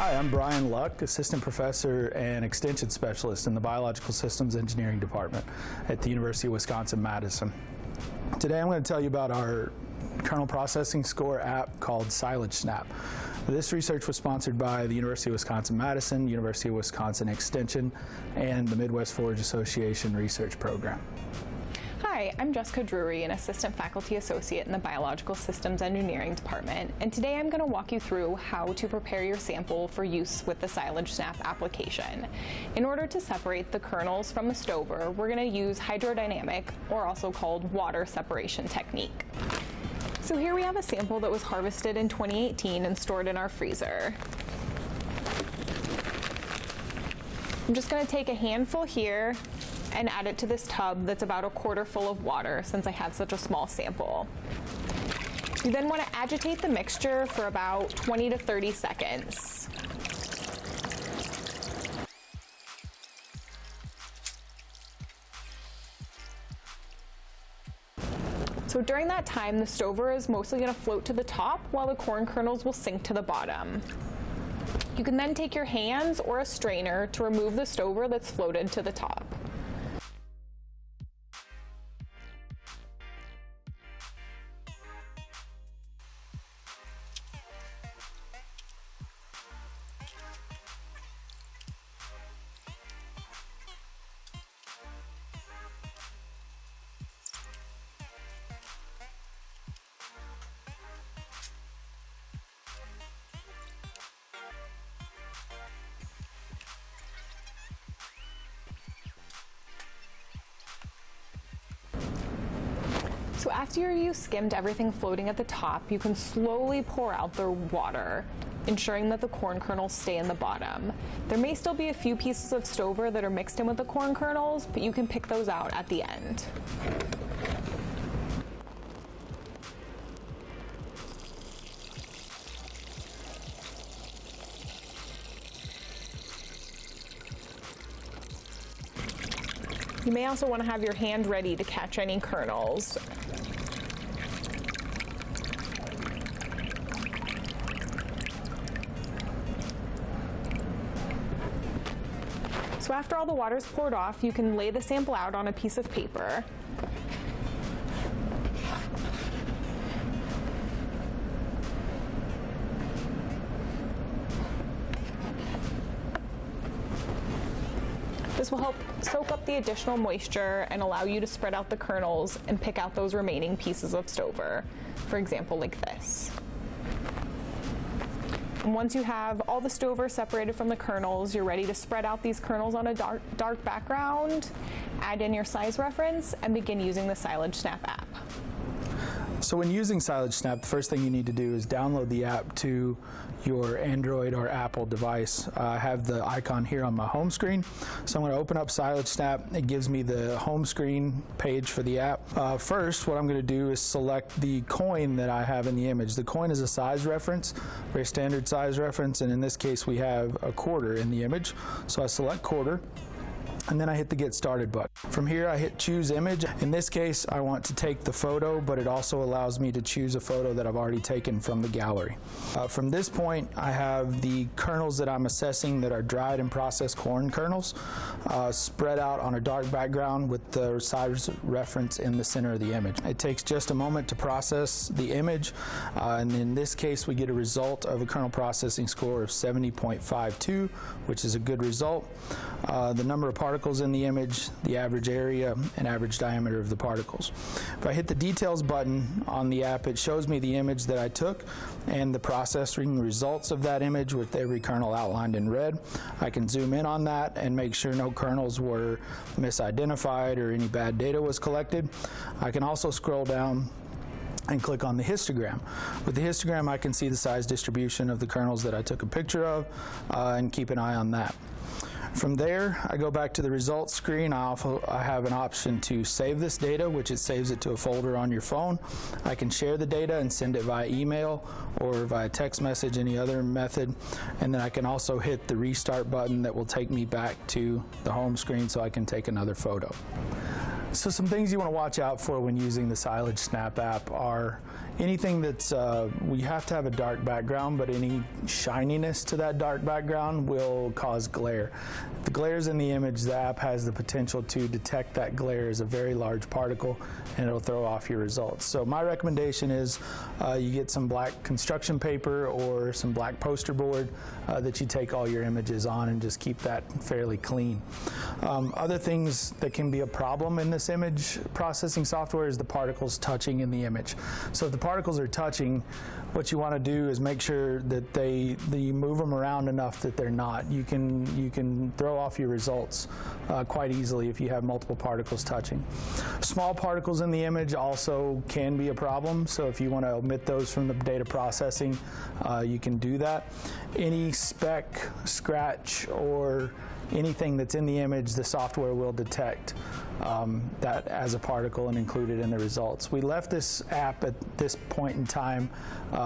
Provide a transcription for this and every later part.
Hi, I'm Brian Luck, Assistant Professor and Extension Specialist in the Biological Systems Engineering Department at the University of Wisconsin-Madison. Today I'm going to tell you about our kernel processing score app called SilageSnap. This research was sponsored by the University of Wisconsin-Madison, University of Wisconsin Extension, and the Midwest Forage Association Research Program. Hi, I'm Jessica Drury, an Assistant Faculty Associate in the Biological Systems Engineering Department, and today I'm going to walk you through how to prepare your sample for use with the SilageSnap application. In order to separate the kernels from the stover, we're going to use hydrodynamic, or also called water separation technique. So here we have a sample that was harvested in 2018 and stored in our freezer. I'm just going to take a handful here and add it to this tub that's about a quarter full of water since I have such a small sample. You then want to agitate the mixture for about 20 to 30 seconds. So during that time, the stover is mostly going to float to the top while the corn kernels will sink to the bottom. You can then take your hands or a strainer to remove the stover that's floated to the top. So after you've skimmed everything floating at the top, you can slowly pour out the water, ensuring that the corn kernels stay in the bottom. There may still be a few pieces of stover that are mixed in with the corn kernels, but you can pick those out at the end. You may also want to have your hand ready to catch any kernels. So after all the water is poured off, you can lay the sample out on a piece of paper. This will help soak up the additional moisture and allow you to spread out the kernels and pick out those remaining pieces of stover, for example, like this. And once you have all the stover separated from the kernels, you're ready to spread out these kernels on a dark background, add in your size reference, and begin using the SilageSnap app. So when using SilageSnap, the first thing you need to do is download the app to your Android or Apple device. I have the icon here on my home screen. So I'm going to open up SilageSnap. It gives me the home screen page for the app. First, what I'm going to do is select the coin that I have in the image. The coin is a size reference, very standard size reference, and in this case we have a quarter in the image. So I select quarter, and then I hit the Get Started button. From here I hit Choose Image. In this case I want to take the photo, but it also allows me to choose a photo that I've already taken from the gallery. From this point I have the kernels that I'm assessing that are dried and processed corn kernels spread out on a dark background with the size reference in the center of the image. It takes just a moment to process the image, and in this case we get a result of a kernel processing score of 70.52, which is a good result. The number of particles in the image, the average area, and average diameter of the particles. If I hit the Details button on the app, it shows me the image that I took and the processing results of that image with every kernel outlined in red. I can zoom in on that and make sure no kernels were misidentified or any bad data was collected. I can also scroll down and click on the histogram. With the histogram I can see the size distribution of the kernels that I took a picture of and keep an eye on that. From there, I go back to the results screen. I have an option to save this data, which it saves it to a folder on your phone. I can share the data and send it via email or via text message, any other method. And then I can also hit the restart button that will take me back to the home screen so I can take another photo. So some things you want to watch out for when using the SilageSnap app are anything that's, we have to have a dark background, but any shininess to that dark background will cause glare. If the glare's in the image, the app has the potential to detect that glare as a very large particle, and it'll throw off your results. So my recommendation is you get some black construction paper or some black poster board that you take all your images on and just keep that fairly clean. Other things that can be a problem in this image processing software is the particles touching in the image. So if the particles are touching, what you want to do is make sure that you move them around enough that they're not. You can throw off your results quite easily if you have multiple particles touching. Small particles in the image also can be a problem, so if you want to omit those from the data processing, you can do that. Any speck, scratch, or anything that's in the image, the software will detect that as a particle and include it in the results. We left this app at this point in time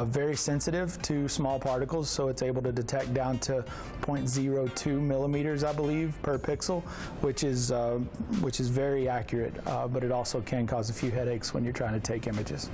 very sensitive to small particles, so it's able to detect down to 0.02 millimeters, I believe, per pixel, which is very accurate, but it also can cause a few headaches when you're trying to take images.